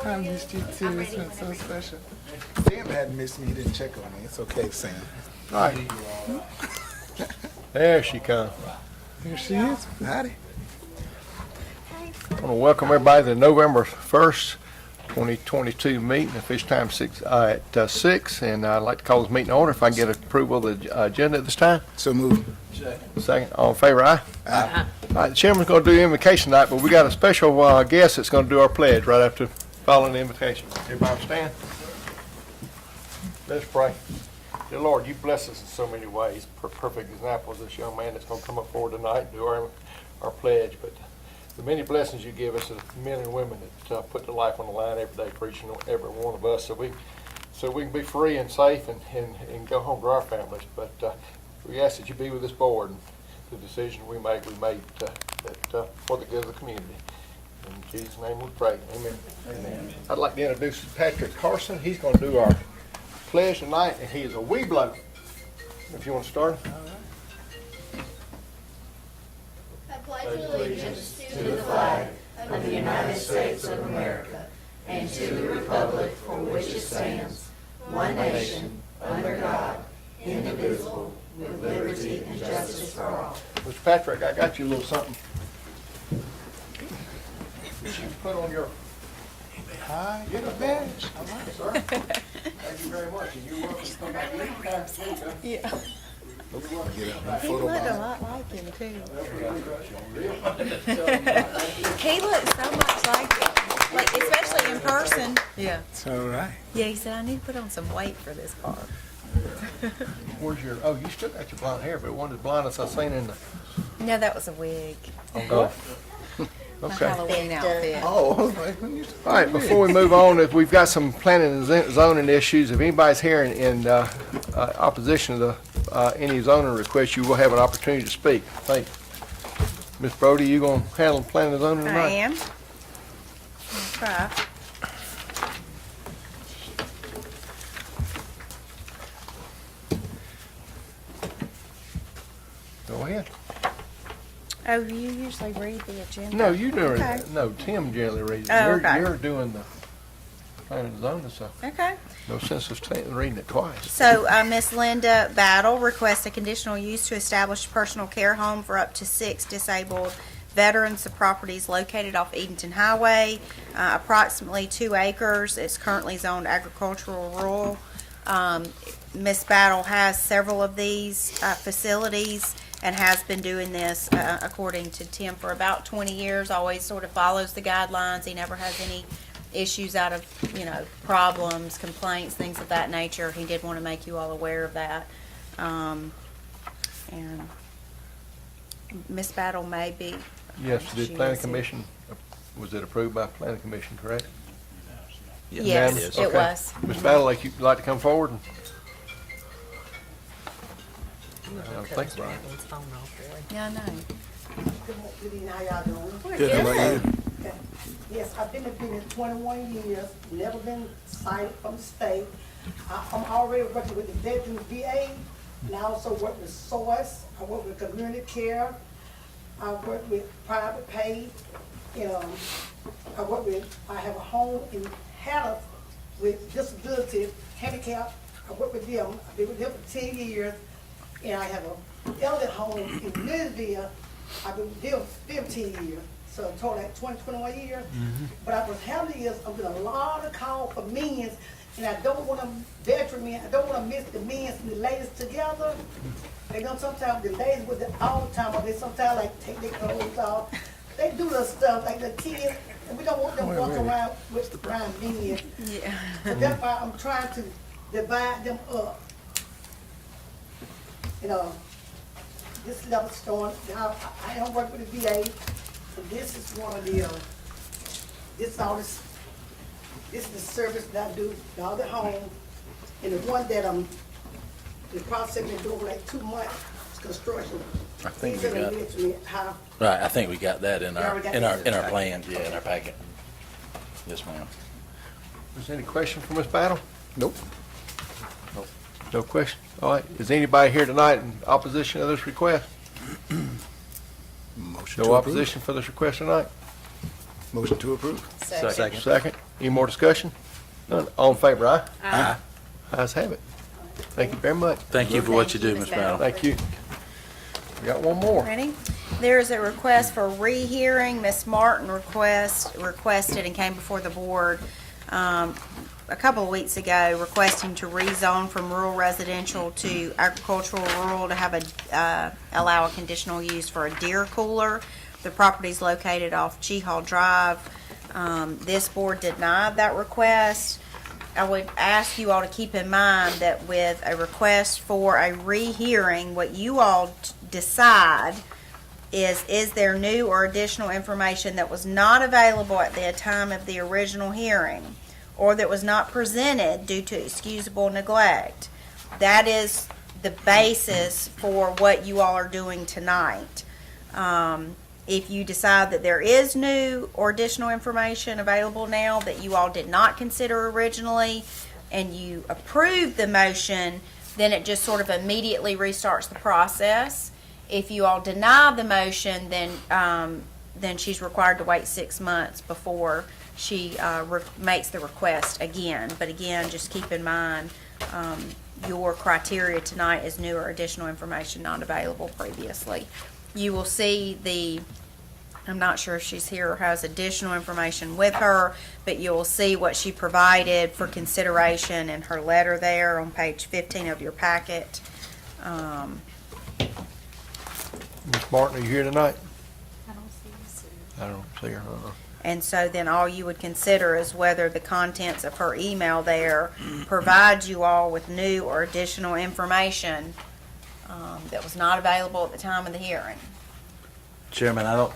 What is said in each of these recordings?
I missed you too. It's been so special. Sam hadn't missed me. He didn't check on me. It's okay, Sam. All right. There she comes. Here she is. Howdy. I want to welcome everybody to the November 1st, 2022 meeting. Official time at 6, and I'd like to call this meeting to order. If I can get approval of the agenda at this time. So move. Second. All in favor, aye? Aye. All right, the chairman's going to do invocation tonight, but we got a special guest that's going to do our pledge right after following the invitation. Everybody stand. Let's pray. Dear Lord, you bless us in so many ways. Perfect example is this young man that's going to come up forward tonight and do our pledge. But the many blessings you give us, the men and women that put their life on the line every day for each and every one of us, so we can be free and safe and go home to our families. But we ask that you be with this board and the decision we made for the good of the community. In Jesus' name we pray. Amen. Amen. I'd like to introduce Patrick Carson. He's going to do our pledge tonight, and he is a wee bloke. If you want to start. I pledge allegiance to the flag of the United States of America and to the republic for which it stands, one nation, under God, indivisible, with liberty and justice for all. Mr. Patrick, I got you a little something. You put on your Get a badge. All right, sir. Thank you very much. And you're welcome to come back anytime. Yeah. Get up and He photo looked a bomb. lot like him too. He looked so much like him, like especially in person. Yeah. It's all right. Yeah, he said I need to put on some weight for this part. Where's your, oh, you still got your blonde hair, but it wasn't as blonde as I seen in the, No, that was a wig. oh, My okay. Halloween outfit. Oh, I was like, when you All right, before we move on, if we've got some planning and zoning issues, if anybody's here in opposition to any zoning requests, you will have an opportunity to speak. Thank you. Ms. Brody, you gonna handle planning and zoning I tonight? am. I'll try. Go ahead. Oh, you usually read the agenda? No, you do it. Okay. No, Tim generally reads it. Oh, okay. You're doing the planning and zoning, so Okay. no sense of reading it twice. So, Miss Linda Battle requests a conditional use to establish a personal care home for up to 6 disabled veterans. The property is located off Edenton Highway, approximately 2 acres. It's currently zoned agricultural rural. Miss Battle has several of these facilities and has been doing this, according to Tim, for about 20 years, always sort of follows the guidelines. He never has any issues out of, problems, complaints, things of that nature. He did want to make you all aware of that. And Miss Battle may be. Yes, the she planning is here. commission, was it approved by planning commission, correct? Yes, Unanimous? it Okay. was. Ms. Battle, like you'd like to come forward? I think, Brian. Yeah, I know. Good evening, how y'all doing? Good, how about you? Okay. Yes, I've been in business 21 years, never been cited from the state. I'm already working with the Veterans VA, and I also work with SOURCE. I work with community care. I work with private pay. I have a home in Haddon with disability, handicap. I work with them. I've been with them for 10 years. And I have an elderly home in Louisville. I've been with them 15 years. So total like 21 years. But I was handling this, I'm getting a lot of calls for men, and I don't want to veteran men, I don't want to mix the men and the ladies together. They know sometimes the ladies with it all the time, or they sometimes like take their clothes off. They do the stuff like the kids, and we don't want them walking around with the brown men. Yeah. So that's why I'm trying to divide them up. This level stone, I don't work with the VA, and this is one of the, this is the service that I do, the other home, and the one that the process been doing for like 2 months, is construction. I think He's we gonna got- give it to me, how, Right, I think we got that in You our, already got in our, that? in our plan, yeah, in our packet. Yes, ma'am. Is there any question for Ms. Battle? Nope. No question? All right, is anybody here tonight in opposition to this request? Motion No to approve. opposition for this request tonight? Motion to approve. Second. Second. Any more discussion? None. All in favor, aye? Aye. Ayes have it. Thank you very much. Thank you for what you do, Thank Ms. you, Battle. Thank you. We got one more. Ready? There is a request for rehearing. Ms. Martin requested and came before the board a couple of weeks ago requesting to rezone from rural residential to agricultural rural to have allow a conditional use for a deer cooler. The property is located off Hall Drive. This board denied that request. I would ask you all to keep in mind that with a request for a rehearing, what you all decide is there new or additional information that was not available at the time of the original hearing or that was not presented due to excusable neglect. That is the basis for what you all are doing tonight. If you decide that there is new or additional information available now that you all did not consider originally, and you approve the motion, then it just sort of immediately restarts the process. If you all deny the motion, then she's required to wait 6 months before she makes the request again. But again, just keep in mind, your criteria tonight is new or additional information not available previously. You will see I'm not sure if she's here or has additional information with her, but you'll see what she provided for consideration in her letter there on page 15 of your packet. Ms. Martin, are you here tonight? I don't see I don't see her. And so then all you would consider is whether the contents of her email there provides you all with new or additional information that was not available at the time of the hearing. Chairman, I don't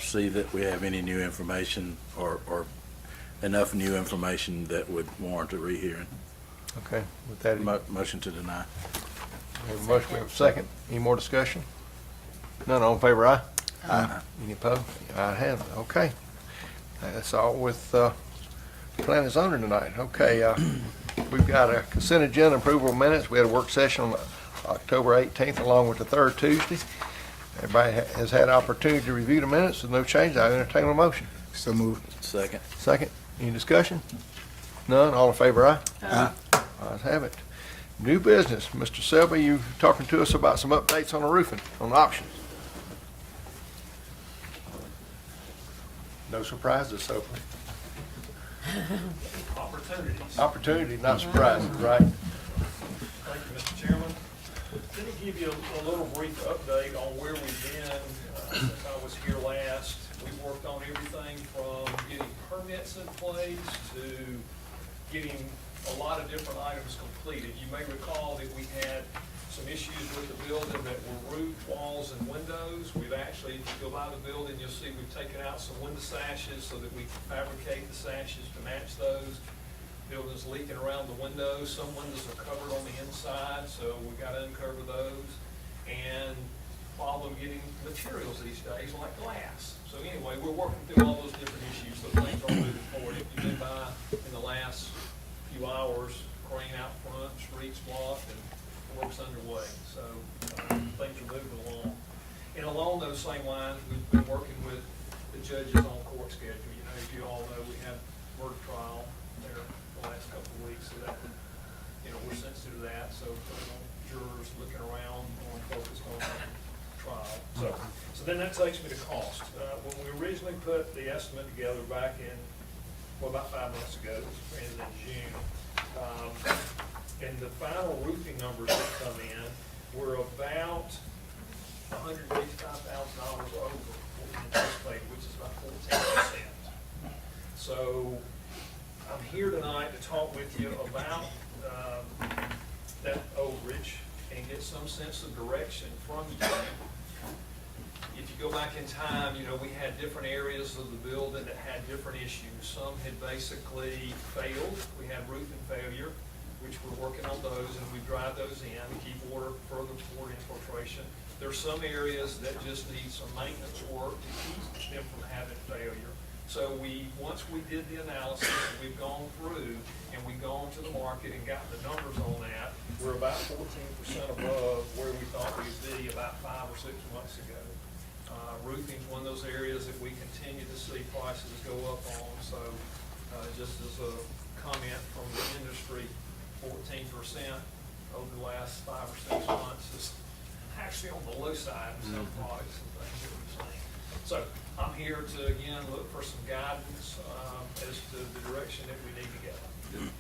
see that we have any new information or enough new information that would warrant a rehearing. Okay, with that, Motion to deny. we have a motion, we have a second. Any more discussion? None, all in favor, aye? Aye. Any opposed? I have it, okay. That's all with planning and zoning tonight. Okay, we've got a consent agenda approval of minutes. We had a work session on October 18th along with the third Tuesday. Everybody has had opportunity to review the minutes. With no change, I entertain a motion. So moved. Second. Second, any discussion? None, all in favor, aye? Aye. Ayes have it. New business, Mr. Selby, you talking to us about some updates on the roofing, on the options. No surprises so far. Opportunities. Opportunity, not surprises, right? Thank you, Mr. Chairman. Let me give you a little brief update on where we've been since I was here last. We've worked on everything from getting permits in place to getting a lot of different items completed. You may recall that we had some issues with the building that were roof, walls, and windows. We've actually, if you go by the building, you'll see we've taken out some window sashes so that we can fabricate the sashes to match those. Building's leaking around the windows. Some windows are covered on the inside, so we got to uncover those. And problem getting materials these days like glass. So anyway, we're working through all those different issues, so things are moving forward. If you've been by in the last few hours, crane out front, streets blocked, and work's underway. So things are moving along. And along those same lines, we've been working with the judges on court schedule. You know, as you all know, we had murder trial there the last couple of weeks, so that, we're sensitive to that. So jurors looking around, on focused on trial. So then that takes me to cost. When we originally put the estimate together back in, about 5 months ago, it was printed in June. And the final roofing numbers that come in were about $185,000 over what we anticipated, which is about 14%. So I'm here tonight to talk with you about that overage and get some sense of direction from you. If you go back in time, we had different areas of the building that had different issues. Some had basically failed. We had roofing failure, which we're working on those, and we drive those in to keep water, further water infiltration. There's some areas that just need some maintenance work to keep them from having failure. So once we did the analysis, we've gone through and we've gone to the market and got the numbers on that. We're about 14% above where we thought we'd be about 5 or 6 months ago. Roofing's one of those areas that we continue to see prices go up on, so just as a comment from the industry, 14% over the last 5 or 6 months is actually on the low side of some products and things that we've seen. So I'm here to, again, look for some guidance as to the direction that we need to go.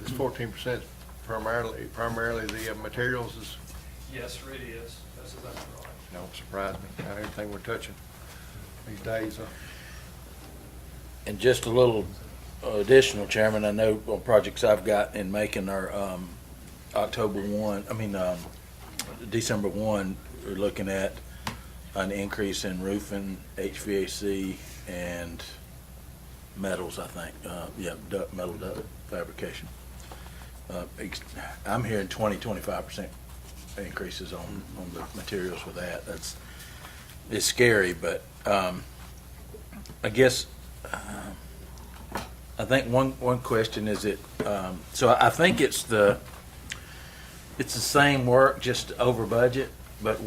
This 14% primarily the materials is, Yes, sir, it is. That's exactly right. don't surprise me. Not everything we're touching these days. And just a little additional, Chairman, I know on projects I've got in making are December 1, we're looking at an increase in roofing, HVAC, and metals, I think. Metal duct fabrication. I'm hearing 25% increases on the materials for that. It's scary, but I guess I think one question is so I think it's the same work, just over budget, but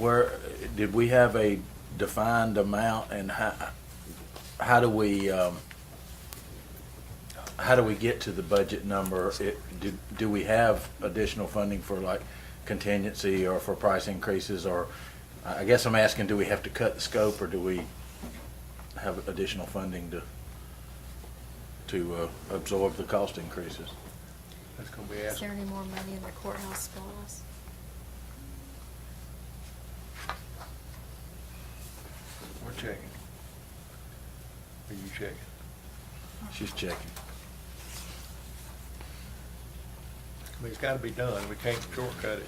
did we have a defined amount, and how do we get to the budget number? Do we have additional funding for like contingency or for price increases, or I guess I'm asking, do we have to cut the scope, or do we have additional funding to absorb the cost increases? That's going to be Is asked. there any more money in the courthouse supplies? We're checking. Are you checking? She's checking. I mean, it's got to be done. We can't shortcut it.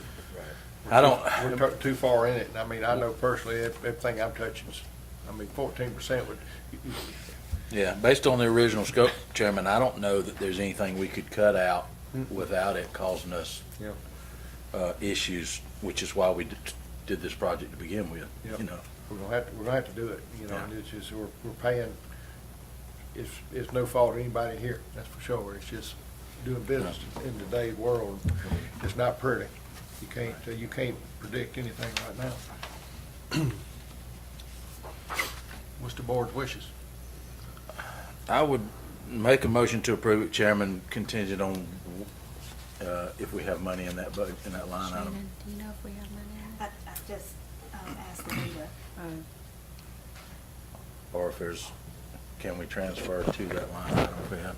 We're too far in it. I mean, I know personally, everything I'm touching is, 14% would. Yeah, based on the original scope, Chairman, I don't know that there's anything we could cut out without it causing us issues, which is why we did this project to begin with. Yep. You know. We're gonna have to do it, Yeah. and it's just, we're paying, it's no fault of anybody here, that's for sure. It's just doing business in today's world. It's not pretty. You can't predict anything right now. What's the board's wishes? I would make a motion to approve it, Chairman, contingent on if we have money in that budget, in that line item. Shannon, do you know if we have money in it? I just asked Anita. Or if can we transfer to that line item if we have?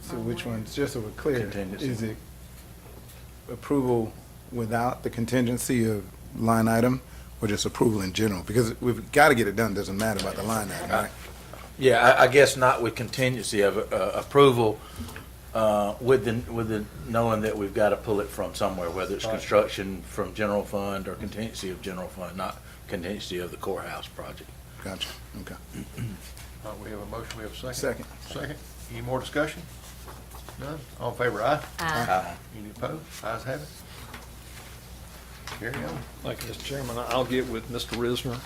So which ones, just so we're clear, Contingency. is it approval without the contingency of line item, or just approval in general? Because we've got to get it done, doesn't matter about the line item, right? Yeah, I guess not with contingency of approval, with the knowing that we've got to pull it from somewhere, whether it's construction from general fund or contingency of general fund, not contingency of the courthouse project. Gotcha, okay. We have a motion, we have a second. Second. Second. Any more discussion? None? All in favor, aye? Aye. Any opposed? Ayes have it. Carry on. Thank you, Mr. Chairman. I'll get with Mr. Risner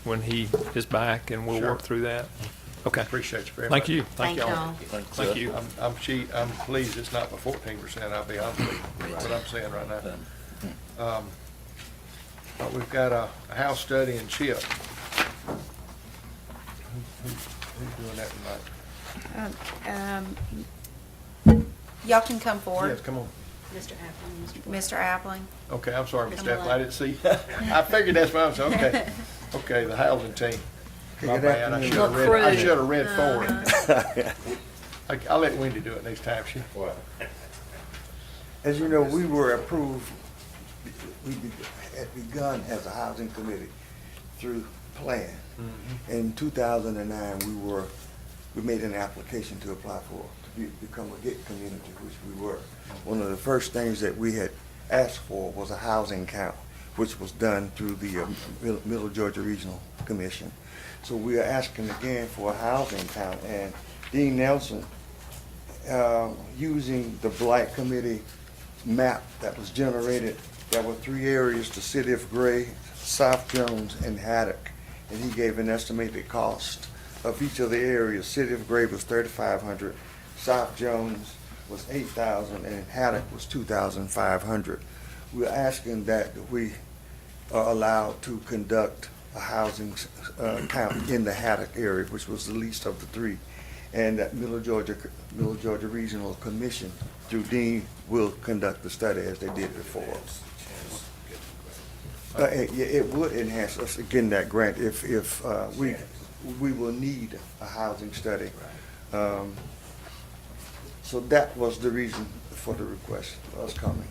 when he is back, and we'll Sure. work through that. Okay. Appreciate you very much. Thank you. Thank y'all. y'all. Thank you. I'm pleased it's not the 14%, I'll be honest with you, that's what I'm saying right now. We've got a house study in Chip. Who's doing that tonight? Y'all can come forward. Yes, come on. Mr. Appling, Mr. Mr. Appling. Okay, I'm sorry, Ms. Come Steph, on. I didn't see. I figured that's what I was, okay. Okay, the housing team. My bad, I should have read forward. I'll let Wendy do it next time, As you know, we were approved, we had begun as a housing committee through plan. In 2009, we made an application to apply to become a GIT community, which we were. One of the first things that we had asked for was a housing count, which was done through the Middle Georgia Regional Commission. So we are asking again for a housing count, and Dean Nelson, using the Blight Committee map that was generated, there were 3 areas: the City of Gray, South Jones, and Haddock. And he gave an estimated cost of each of the areas. City of Gray was $3,500, South Jones was $8,000, and Haddock was $2,500. We're asking that we are allowed to conduct a housing count in the Haddock area, which was the least of the three. And that Middle Georgia Regional Commission through Dean will conduct the study as they did before. It would enhance us getting that grant if we will need a housing study. So that was the reason for the request for us coming.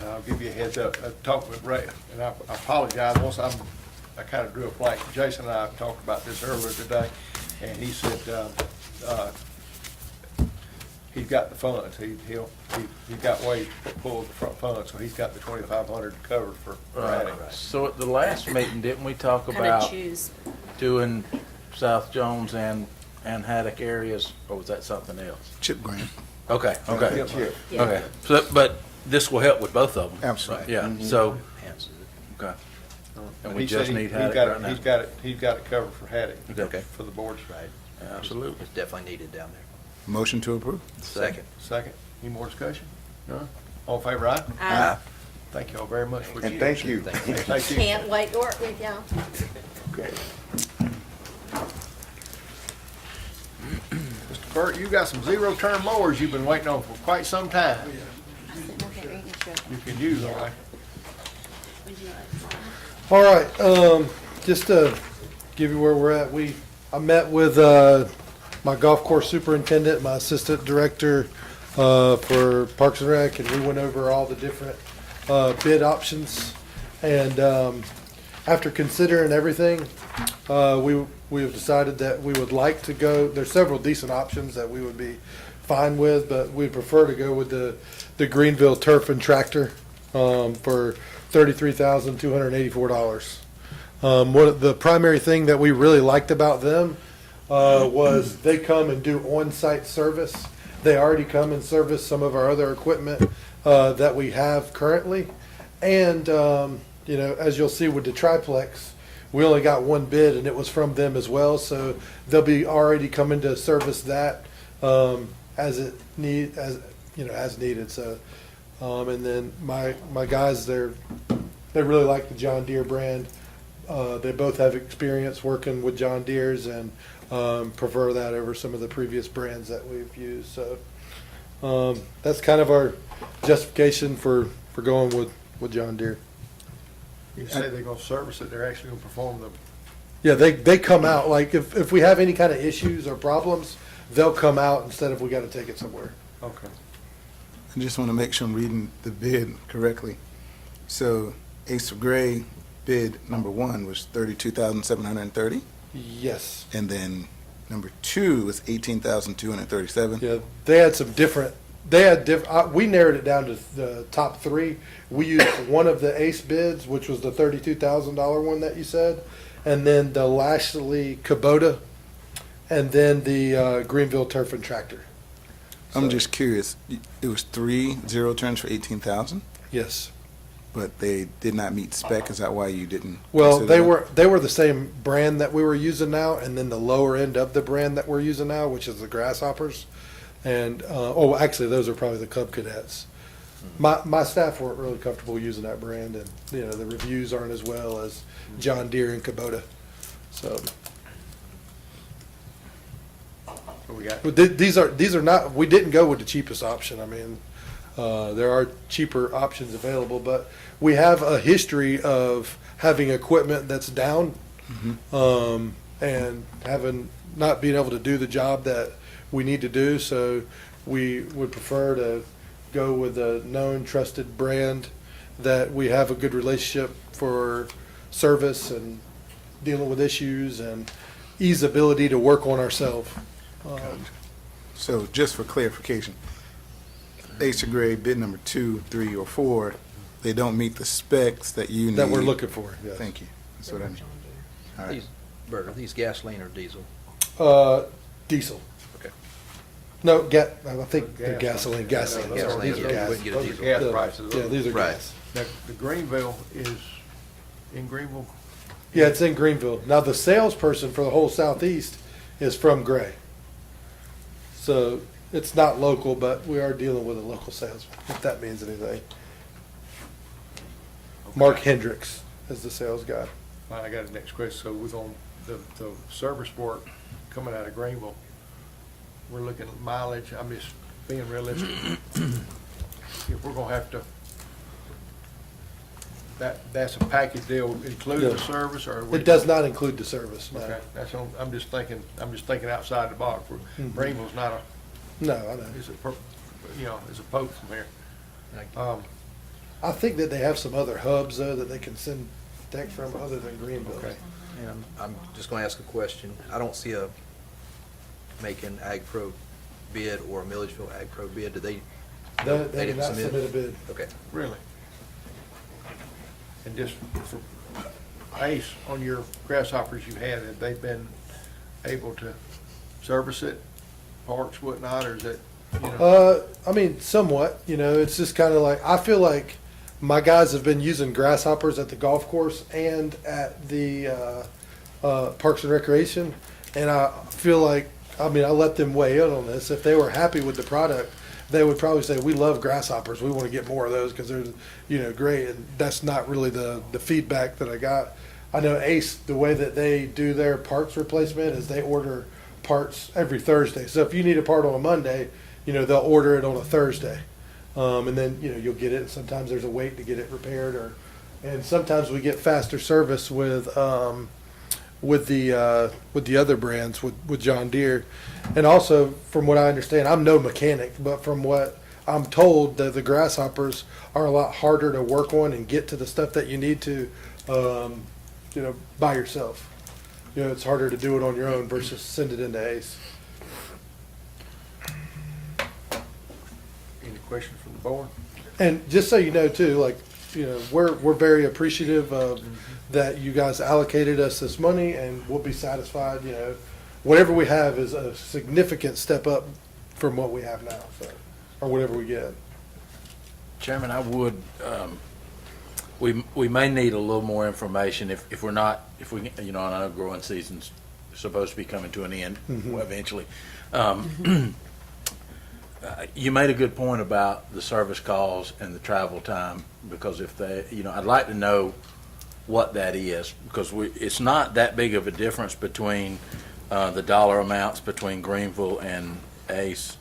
I'll give you a heads up. I talked with Ray, and I apologize, I kind of drew a blank. Jason and I talked about this earlier today, and he said, he's got the funds. He got ways to pull the front funds, so he's got the 2,500 covered for Haddock. So at the last meeting, didn't we talk How to about choose. doing South Jones and Haddock areas, or was that something else? Chip grant. Okay, okay, Chip. Yeah. okay. So, but this will help with both of them? Absolutely. Yeah, so, okay. And we He said just he- need he's Haddock got it- right now? He's got it covered for Haddock. Okay. For the board's right. Absolutely. It's definitely needed down there. Motion to approve. Second. Second. Any more discussion? None? All in favor, aye? Aye. Thank you all very much for your. And thank you. Thank you. Can't wait to work with y'all. Okay. Mr. Burt, you got some zero-turn mowers you've been waiting on for quite some time. You can use, all right? All right, just to give you where we're at, I met with, my golf course superintendent, my assistant director, for Parks and Rec, and we went over all the different, bid options. And, after considering everything, we have decided that we would like to go, there's several decent options that we would be fine with, but we'd prefer to go with the Greenville Turf and Tractor, for $33,284. One of the primary thing that we really liked about them was they come and do on-site service. They already come and service some of our other equipment that we have currently. And, as you'll see with the triplex, we only got one bid and it was from them as well. So they'll be already coming to service that as needed. So, and then my guys, they really like the John Deere brand. They both have experience working with John Deere's and prefer that over some of the previous brands that we've used. So that's kind of our justification for going with John Deere. You say they're gonna service it, they're actually gonna perform the, Yeah, they come out, like if we have any kind of issues or problems, they'll come out instead of we got to take it somewhere. okay. I just want to make sure I'm reading the bid correctly. So Ace of Gray bid number 1 was $32,730, Yes. and then number 2 was $18,237. Yeah, they had some different. We narrowed it down to the top 3. We used one of the ace bids, which was the $32,000 one that you said, and then the Lashley Kubota, and then the Greenville Turf and Tractor. I'm just curious. It was 3 zero turns for 18,000, Yes. but they did not meet spec. Is that why you didn't? Well, consider that? they were the same brand that we were using now, and then the lower end of the brand that we're using now, which is the Grasshoppers. And actually, those are probably the Cub Cadets. My staff weren't really comfortable using that brand, and the reviews aren't as well as John Deere and Kubota. So What we got? but these are not. We didn't go with the cheapest option. I mean, there are cheaper options available, but we have a history of having equipment that's down, and not being able to do the job that we need to do. So we would prefer to go with a known, trusted brand that we have a good relationship for service and dealing with issues and ease ability to work on ourselves. So just for clarification, Ace of Gray bid number 2, 3, or 4, they don't meet the specs that you need. That we're looking for, yes. Thank you. That's what I mean. All right. These, Bert, are these gasoline or diesel? Diesel. Okay. No, I think they're gasoline. Gasoline, These are yeah, gas. we wouldn't get a Those are diesel. gas prices. Yeah, these are Right. gas. Now, the Greenville is in Greenville? Yeah, it's in Greenville. Now, the salesperson for the whole southeast is from Gray. So it's not local, but we are dealing with a local salesman, if that means anything. Mark Hendricks is the sales guy. I got the next question. So we're going, the service work coming out of Greenville, we're looking at mileage. I'm just being realistic. If we're gonna have to, that's a package deal, include the No. service, or? It does not include the service, no. Okay, that's, I'm just thinking outside the box. Greenville's not a, No, I know. it's a, it's a poke from here. I think that they have some other hubs, though, that they can send tech from other than Greenville. Okay. And I'm just gonna ask a question. I don't see a Macon Ag Pro bid or a Milledgeville Ag Pro bid. Did they? They did didn't not submit a bid. Okay. Really? And just for Ace, on your grasshoppers you had, have they been able to service it, parts, whatnot, or is it, I mean, somewhat, it's just kind of like, I feel like my guys have been using grasshoppers at the golf course and at the Parks and Recreation. And I feel like, I let them weigh in on this. If they were happy with the product, they would probably say, we love grasshoppers. We want to get more of those because they're, great. And that's not really the feedback that I got. I know Ace, the way that they do their parts replacement is they order parts every Thursday. So if you need a part on a Monday, they'll order it on a Thursday. And then, you'll get it. And sometimes there's a wait to get it repaired, and sometimes we get faster service with the other brands, with John Deere. And also, from what I understand, I'm no mechanic, but from what I'm told, that the grasshoppers are a lot harder to work on and get to the stuff that you need to, by yourself. It's harder to do it on your own versus send it into Ace. any questions from the board? And just so you know too, we're very appreciative of that you guys allocated us this money, and we'll be satisfied. Whatever we have is a significant step up from what we have now, or whatever we get. Chairman, I would, we may need a little more information if we're not, I know growing season's supposed to be coming to an end eventually. You made a good point about the service calls and the travel time, because if they, I'd like to know what that is, because it's not that big of a difference between the dollar amounts between Greenville and Ace.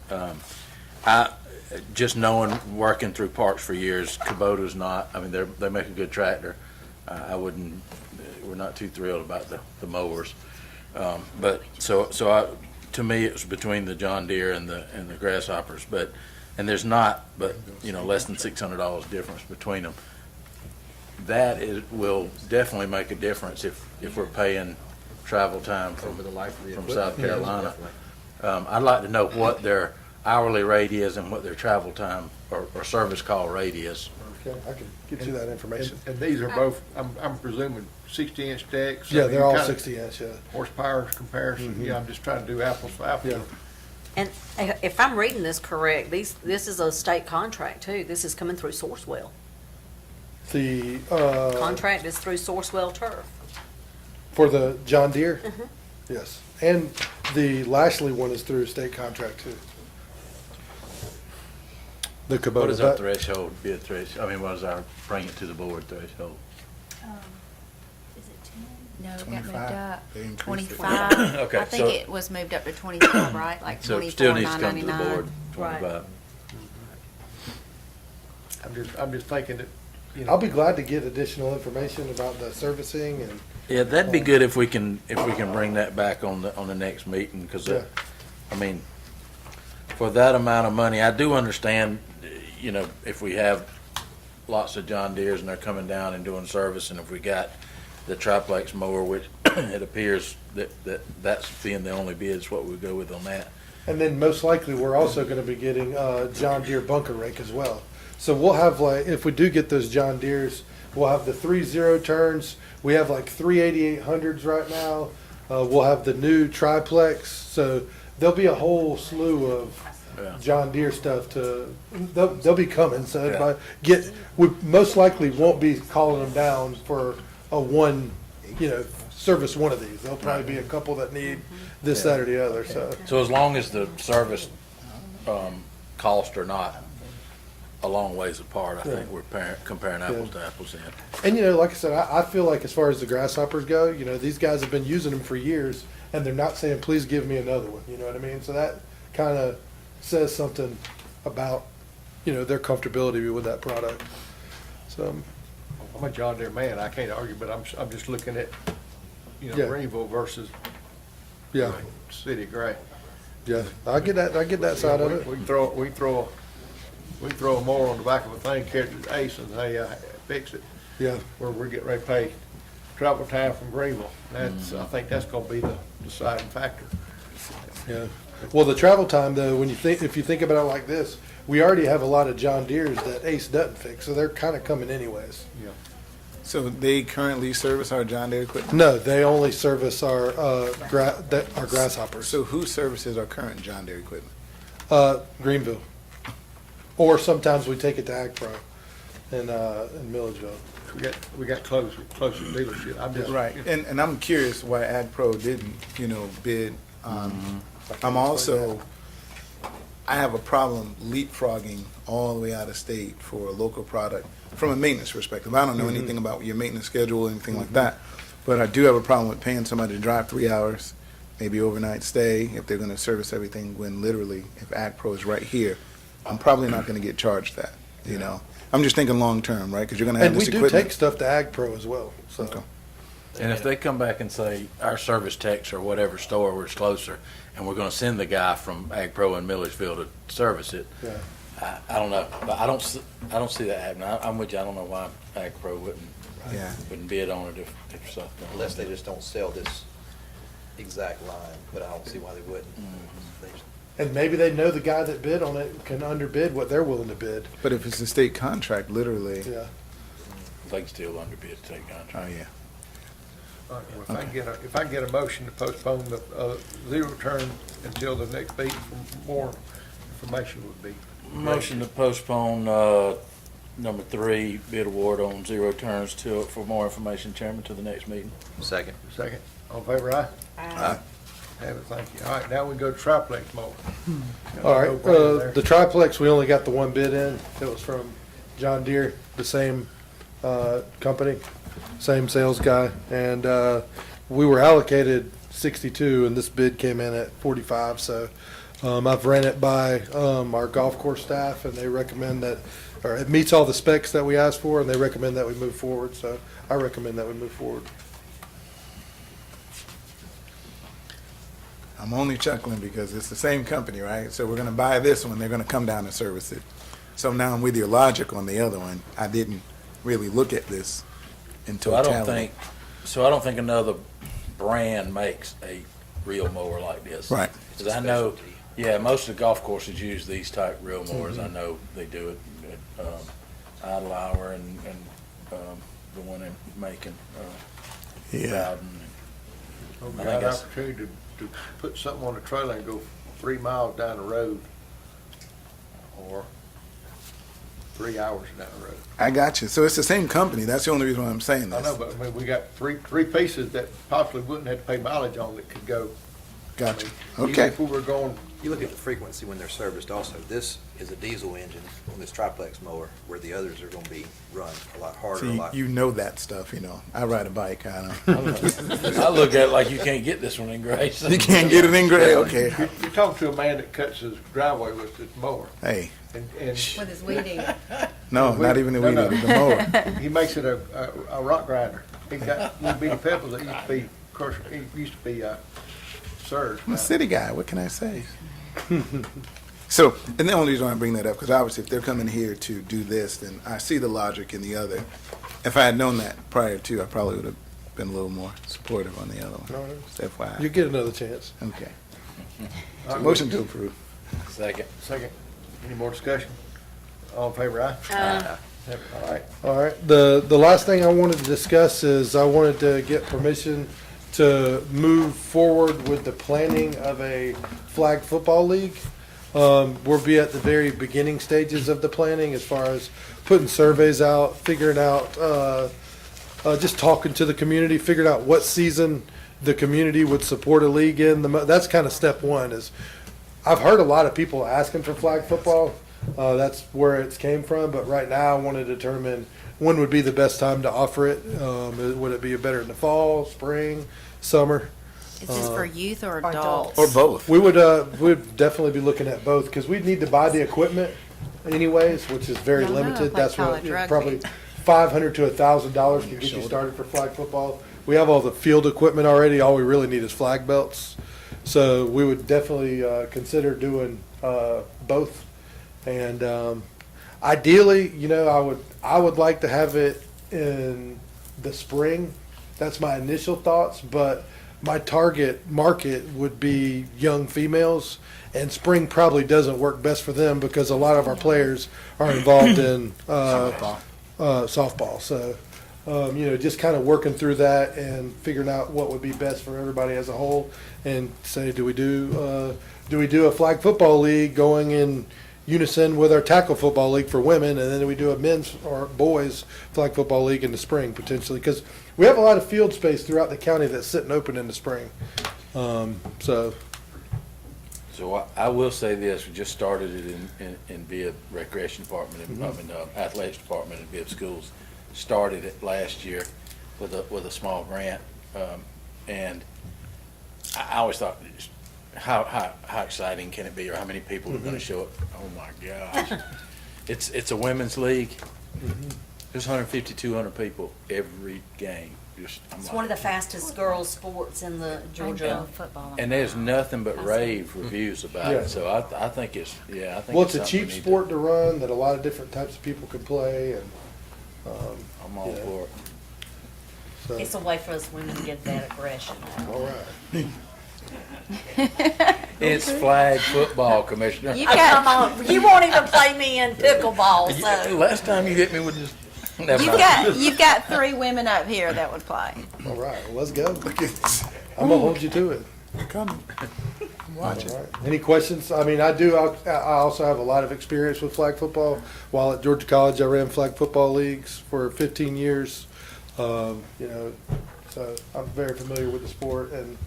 Just knowing, working through parks for years, Kubota's not, they make a good tractor. We're not too thrilled about the mowers. To me, it was between the John Deere and the grasshoppers, and there's not, less than $600 difference between them. Will definitely make a difference if we're paying travel time Over the life of the from equipment. South Carolina. I'd like to know what their hourly rate is and what their travel time or service call rate is. Okay, I can get you that information. And these are both, I'm presuming 60-inch decks? Yeah, I mean, they're all kinda 60 inch. Yeah. Horsepower comparison, yeah, I'm just trying to do apples to apples. Yeah. And if I'm reading this correct, this is a state contract too. This is coming through Sourcewell. The Contract is through Sourcewell Turf. for the John Deere. Yes, and the Lashley one is through state contract too. The Kubota. What is our threshold, bid threshold? What is our bring it to the board threshold? Is it 10? No, it got moved 25. up. They increased it. 25. Okay, I think so- it was moved up to 25, right? Like So it still needs to come to the 24,999. board, Right. 25. I'm just thinking that, I'll be glad to get additional information about the servicing and. Yeah, that'd be good if we can bring that back on the next meeting, because, Yeah. for that amount of money, I do understand, if we have lots of John Deeres and they're coming down and doing service, and if we got the triplex mower, which it appears that's being the only bid, is what we go with on that. And then most likely, we're also gonna be getting John Deere bunker rake as well. So we'll have if we do get those John Deeres, we'll have the 3 0-turns. We have 3 8800s right now. We'll have the new triplex. So there'll be a whole slew of Yeah. John Deere stuff they'll be coming. So Yeah. we most likely won't be calling them down for a service one of these. There'll probably be a couple that need this, that, or the other. So So as long as the service costs are not a long ways apart. I think we're comparing apples to apples then. And, you know, like I said, I feel like as far as the grasshoppers go, you know, these guys have been using them for years, and they're not saying, please give me another one, you know what I mean? So that kind of says something about, you know, their comfortability with that product. So, I'm a John Deere man, I can't argue, but I'm just looking at, you know, Yeah. Greenville versus yeah, City of Gray. yeah, I get that side of it. We can throw a mower on the back of a thing, carry it to Ace and say, fix it, Yeah, where we're getting ready to pay travel time from Greenville. That's, I think that's gonna be the deciding factor. yeah. Well, the travel time though, if you think about it like this, we already have a lot of John Deeres that Ace doesn't fix, so they're kind of coming anyways. Yeah. So they currently service our John Deere equipment? No, they only service our grasshoppers. So who services our current John Deere equipment? Greenville, or sometimes we take it to Ag Pro in Milledgeville. We got closer dealership. I'm just. Right, and I'm curious why Ag Pro didn't, you know, bid. I'm also, I have a problem leapfrogging all the way out of state for a local product from a maintenance perspective. I don't know anything about your maintenance schedule or anything like that, but I do have a problem with paying somebody to drive 3 hours, maybe overnight stay, if they're gonna service everything, when literally, if Ag Pro is right here, I'm probably not gonna get charged that, you know? I'm just thinking long-term, right, because you're gonna have And we this do equipment. take stuff to Ag Pro as well, so. Okay. And if they come back and say, our service techs or whatever store where it's closer, and we're gonna send the guy from Ag Pro in Milledgeville to service it, Yeah. I don't know, but I don't see that happening. I'm with you, I don't know why Ag Pro Yeah. wouldn't bid on it if something. Unless they just don't sell this exact line, but I don't see why they wouldn't. They just- And maybe they know the guy that bid on it can underbid what they're willing to bid. But if it's a state contract, literally, Yeah. They can still underbid to take contract. oh, yeah. All right, well, if I can get a motion to postpone the, zero return until the next meeting for more information would be. Motion to postpone, number 3, bid award on zero turns for more information, Chairman, to the next meeting. Second. Second, all in favor, aye? Aye. Have it, thank you. All right, now we go to triplex mower. All right, No-brainer there. the triplex, we only got the one bid in. It was from John Deere, the same company, same sales guy. And we were allocated 62, and this bid came in at 45. So I've ran it by our golf course staff, and they recommend that, or it meets all the specs that we asked for, and they recommend that we move forward. So I recommend that we move forward. I'm only chuckling because it's the same company, right? So we're gonna buy this one, they're gonna come down and service it. So now I'm with your logic on the other one. I didn't really look at this in So I totality. don't think another brand makes a real mower like this. Right. Because I know, yeah, most of the golf courses use these type real mowers. I know they do it at Idle Hour and the one in Macon, Yeah. Bowden. Well, we I got think an that's- opportunity to put something on the trailer and go 3 miles down the road, or 3 hours down the road. I got you. So it's the same company. That's the only reason why I'm saying I this. know, but I mean, we got three pieces that possibly wouldn't have to pay mileage on that could go. Got you. I mean, even Okay. if we were going, You look at the frequency when they're serviced also. This is a diesel engine on this triplex mower, where the others are gonna be run a lot harder, So a lot. you know that stuff, you know. I ride a bike, I know. I look at it like you can't get this one in Grayson. You can't get it in gray, okay. you're talking to a man that cuts his driveway with his mower, Hey, and With his weeding. no, not even the weed eater, the mower. he makes it a rock grinder. He got, little bitty pebbles that used to be, of course, it used to be, surge. I'm a city guy, what can I say? So, and the only reason why I bring that up, because obviously if they're coming here to do this, then I see the logic in the other. If I had known that prior to, I probably would have been a little more supportive on the other one. Just You FYI. get another chance. Okay. So motion to approve. Second. Second, any more discussion? All in favor, aye? All right, All right, the last thing I wanted to discuss is I wanted to get permission to move forward with the planning of a flag football league. We'll be at the very beginning stages of the planning as far as putting surveys out, figuring out, just talking to the community, figuring out what season the community would support a league in. That's kind of step one is, I've heard a lot of people asking for flag football. That's where it's came from, but right now I want to determine when would be the best time to offer it. Would it be better in the fall, spring, summer? Is this for youth or adults. adults? Or both. We'd definitely be looking at both, because we'd need to buy the equipment anyways, which is very Y'all know I limited. play That's what, college rugby. probably $500 to $1,000 can get you started for flag football. We have all the field equipment already. All we really need is flag belts. So we would definitely consider doing both. And ideally, I would like to have it in the spring. That's my initial thoughts, but my target market would be young females, and spring probably doesn't work best for them because a lot of our players are involved in softball. So, just kind of working through that and figuring out what would be best for everybody as a whole, and say, do we do a flag football league going in unison with our tackle football league for women, and then we do a men's or boys flag football league in the spring potentially, because we have a lot of field space throughout the county that's sitting open in the spring. So So I will say this, we just started it in Bibb Recreation Department, Athletics Department in Bibb Schools. Started it last year with a small grant. And I always thought, how exciting can it be, or how many people are gonna show up? Oh my gosh. It's a women's league. There's 150, 200 people every game. It's one of the fastest girls' sports in the Georgia. Football. And there's nothing but rave reviews about Yeah. it, so I think it's, I think well, it's a something cheap we need sport to run that a lot of different types of people can play, and I'm all Yeah. for it. so. It's a way for us women to get that aggression out. All right. It's flag football, Commissioner. You Oh, got- come on, you won't even play me in pickleball, so. Last time you hit me with this. Never You've got 3 women up here that would play. All right, well, let's go. Look at I'm gonna hold you to it. coming. Watch it. All right. Any questions? I mean, I also have a lot of experience with flag football. While at Georgia College, I ran flag football leagues for 15 years. So I'm very familiar with the sport and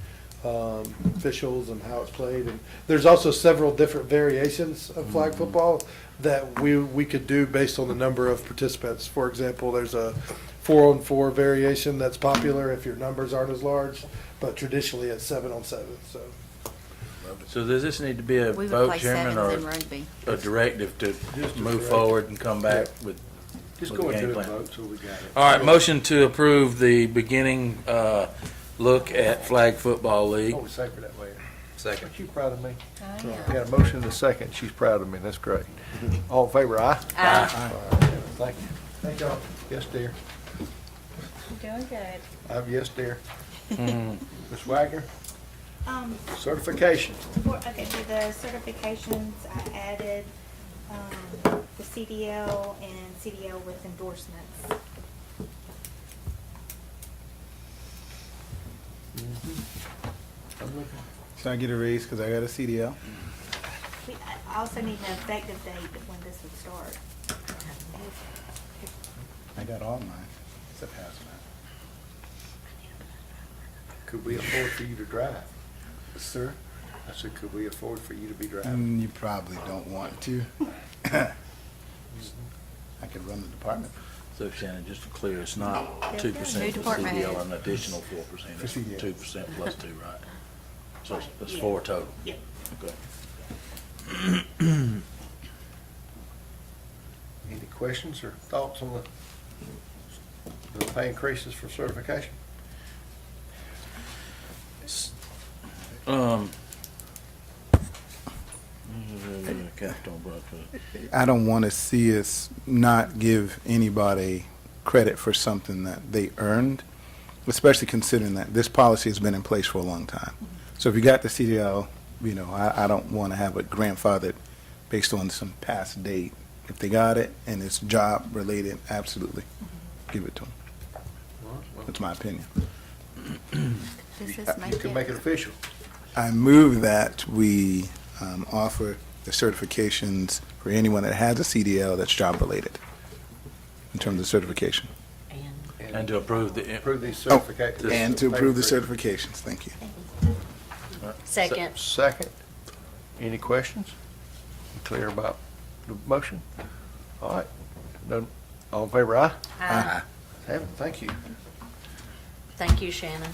officials and how it's played. And there's also several different variations of flag football that we could do based on the number of participants. For example, there's a 4-on-4 variation that's popular if your numbers aren't as large, but traditionally it's 7-on-7. So does this need to be a We would vote, play Chairman, sevens or in rugby. a directive to Just a move directive. forward and come back with? Just with go the game into the plan? vote so we got it. All right, motion to approve the beginning look at flag football league. Oh, say for that way. Second. Aren't you proud of me? I got a motion in a second. She's proud of me. That's great. All in favor, aye? Aye. Thank you. Thank y'all. Yes, dear. You're doing good. I'm yes, dear. Mhm. Ms. Wagner, certification. For the certifications, I added the CDL and CDL with endorsements. Should I get a raise because I got a CDL? I also need an effective date of when this would start. I got all mine. Except hazmat. Could we afford for you to drive? Sir? I said, could we afford for you to be driving? You probably don't want to. I could run the department. So Shannon, just to clear, it's not 2% New for department CDL head. or an additional 4%. For It's CDL. 2% plus 2, right? So it's Yeah. 4 total. Yep. Okay. Any questions or thoughts on the pay increases for certification? I don't want to see us not give anybody credit for something that they earned, especially considering that this policy has been in place for a long time. So if you got the CDL, I don't want to have it grandfathered based on some past date. If they got it and it's job related, absolutely, give it to them. That's my opinion. Does this You can make it official. I move that we offer the certifications for anyone that has a CDL that's job related in terms of certification. And to approve the, Approve these certifications. And to approve the certifications. Thank you. Second. Second. Any questions? Clear about the motion? All right. None, all in favor, aye? Aye. Have it, thank you. Thank you, Shannon.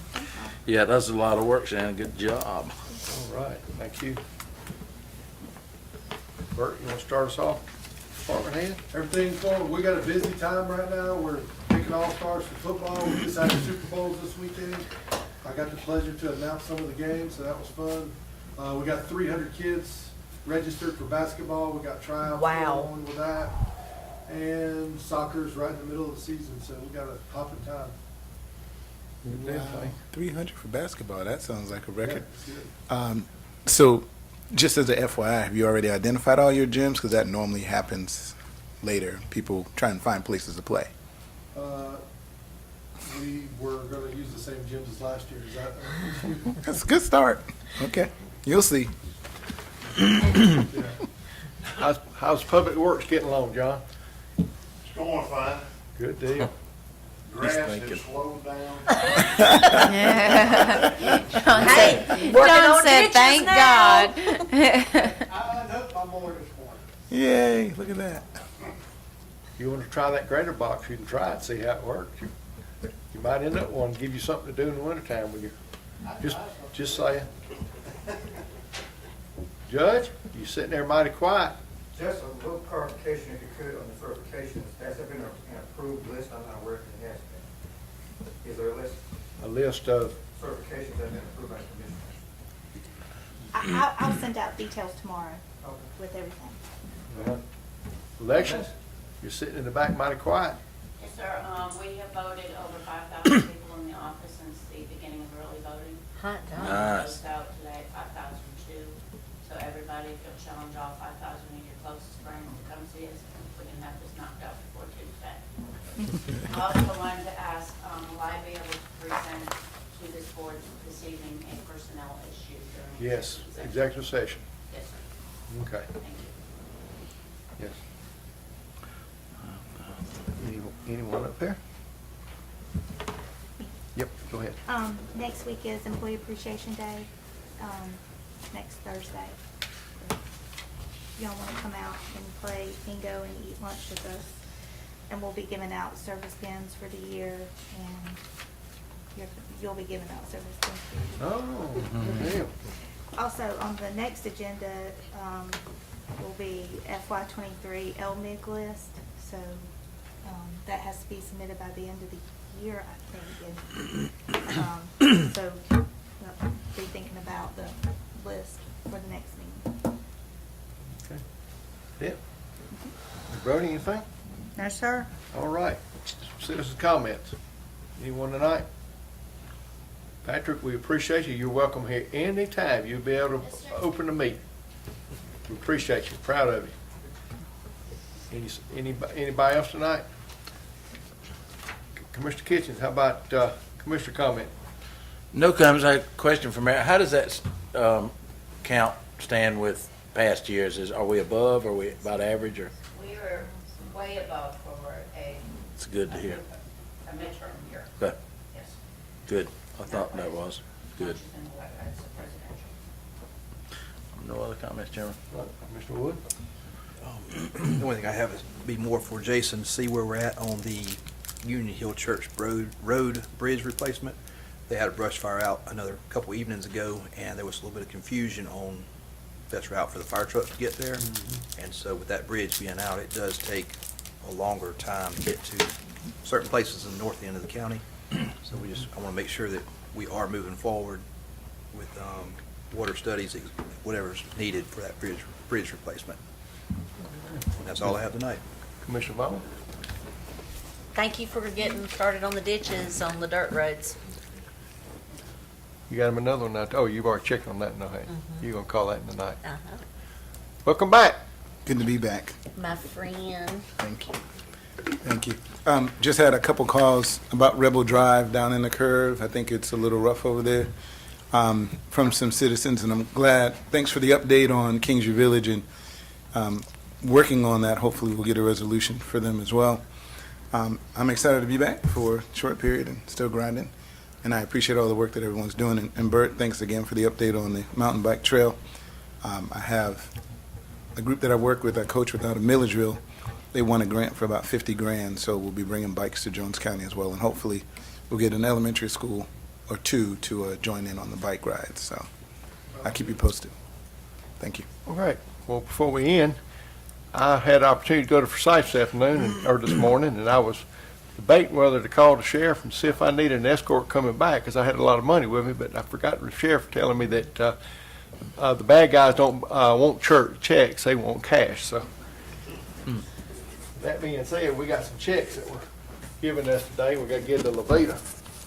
Yeah, that's a lot of work, Shannon. Good job. All right, thank you. Bert, you want to start us off? Department head? Everything's going, we got a busy time right now. We're picking all-stars for football. We just had the Super Bowls this weekend. I got the pleasure to announce some of the games, so that was fun. We got 300 kids registered for basketball. We got tryouts Wow. going on with that. And soccer's right in the middle of the season, so we got a hopping time. Yeah, Wow, thank 300 for basketball. That sounds like a record. Yeah, it's good. So, just as a FYI, have you already identified all your gyms? Because that normally happens later. People try and find places to play. We were gonna use the same gyms as last year. Is that? That's a good start. Okay, you'll see. Yeah. How's Public Works getting along, John? It's going fine. Good deal. Grass thinking. has slowed down. Hey, John said, "Thank God." I know my boy this morning. Yay, look at that. You want to try that grater box, you can try it, see how it works. You might end up wanting to give you something to do in the wintertime with you. Just saying. Judge, you sitting there mighty quiet. Just a little clarification, if you could, on the certifications. Has there been an approved list? I'm not aware if it has been. Is there a list A list of, of certifications that have been approved by the commission? I'll send out details tomorrow Okay. with everything. elections. You're sitting in the back mighty quiet. Yes, sir. We have voted over 5,000 people in the office since the beginning of early voting. Hot dog. Nice. Closed out today, 5,002. So everybody, if you'll challenge all 5,000 of your closest friends to come see us, we can have this knocked out before Tuesday. I also wanted to ask, will I be able to present to this board this evening a personnel issue during? Yes, executive session. Yes, sir. Okay, Thank you. yes. Anyone up there? Yep, go ahead. Next week is Employee Appreciation Day, next Thursday. Y'all wanna come out and play bingo and eat lunch with us? And we'll be giving out service pins for the year, and you'll be giving out service pins for the year. Oh, good deal. Also, on the next agenda, will be FY '23 LMIG list, so, that has to be submitted by the end of the year, I think, and, so, we'll be thinking about the list for the next meeting. Okay. Yep. Brody, anything? No, sir. All right. Citizens' comments. Anyone tonight? Patrick, we appreciate you. You're welcome here anytime. You'll be able to Yes, sir. open the meeting. We appreciate you. Proud of you. Anybody else tonight? Commissioner Kitchens, how about Commissioner comment? No comments. I have a question for Mayor. How does that count stand with past years? Are we above? Are we about average? Or We are way above for a. it's good to hear. A midterm year, Okay, yes. good. I thought that was good. Not just in the weather, it's a presidential. No other comments, Chairman. Mr. Wood? The only thing I have is be more for Jason to see where we're at on the Union Hill Church Road Bridge replacement. They had a brush fire out another couple evenings ago, and there was a little bit of confusion on best route for the fire truck to get there. And so with that bridge being out, it does take a longer time to get to certain places in the north end of the county. So I want to make sure that we are moving forward with water studies, whatever's needed for that bridge replacement. And that's all I have tonight. Commissioner Vaughn? Thank you for getting started on the ditches on the dirt roads. You got him another one now? Oh, you've already checked on that, no, hey? You're gonna call that in the night. Uh-huh. Welcome back. Good to be back. My friend. Thank you. Thank you. Just had a couple calls about Rebel Drive down in the curve. I think it's a little rough over there, from some citizens, and I'm glad. Thanks for the update on Kingsview Village, and working on that. Hopefully we'll get a resolution for them as well. I'm excited to be back for a short period and still grinding, and I appreciate all the work that everyone's doing. And Bert, thanks again for the update on the mountain bike trail. I have a group that I work with, I coach with out of Milledgeville, they won a grant for about 50 grand, so we'll be bringing bikes to Jones County as well, and hopefully we'll get an elementary school or two to join in on the bike rides, so I'll keep you posted. Thank you. All right, well, before we end, I had the opportunity to go to Forsyth this afternoon, or this morning, and I was debating whether to call the sheriff and see if I needed an escort coming back, because I had a lot of money with me, but I forgot the sheriff telling me that the bad guys don't want church checks, they want cash, so. That being said, we got some checks that were given us today, we got to give to Levita.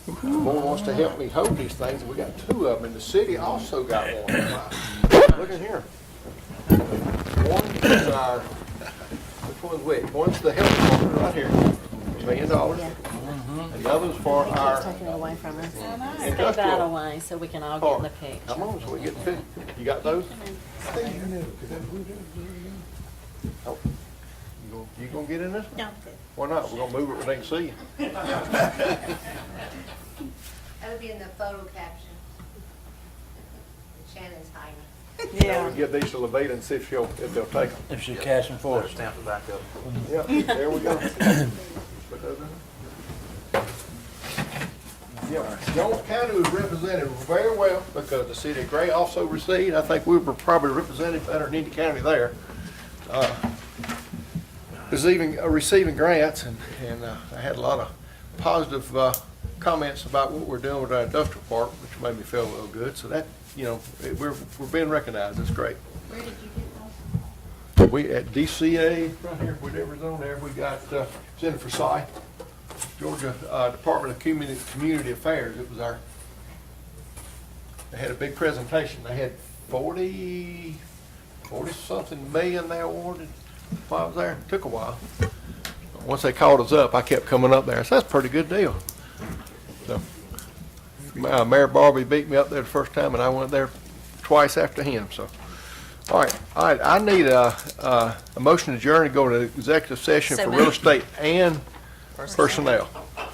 The boy wants to help me hold these things, we got two of them, and the city also got one. Look at here. One is our, which one's which? One's the health department right here, $1 million. And the other's for our Taking it away from us. Step industrial. that away so we can all get in the picture. Come on, so we get the picture. You got those? Oh, you gonna get in this one? No. Why not? We're gonna move it where they can see you. That would be in the photo caption. Shannon's hiding. We'll give these to Levita and see if they'll take them. If she's cashing for us. Stamp it back up. Yeah, there we go. Put those in. Yeah, Jones County was represented very well because the city of Gray also received. I think we were probably represented better than any county there. Receiving grants, and I had a lot of positive comments about what we're doing with our industrial park, which made me feel a little good. So that, we're being recognized. That's great. Where did you get those? We at DCA right here, whatever's on there. We got it's in Forsyth, Georgia Department of Community Affairs. It was they had a big presentation. They had 40 something million they awarded while I was there. It took a while. Once they called us up, I kept coming up there. So that's a pretty good deal. So Mayor Barbie beat me up there the first time, and I went there twice after him. So, all right. I need a motion to adjourn to go to executive session So for moved. real estate and personnel.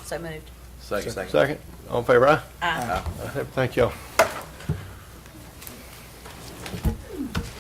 So moved. Second. All in favor, aye? Aye. Thank y'all.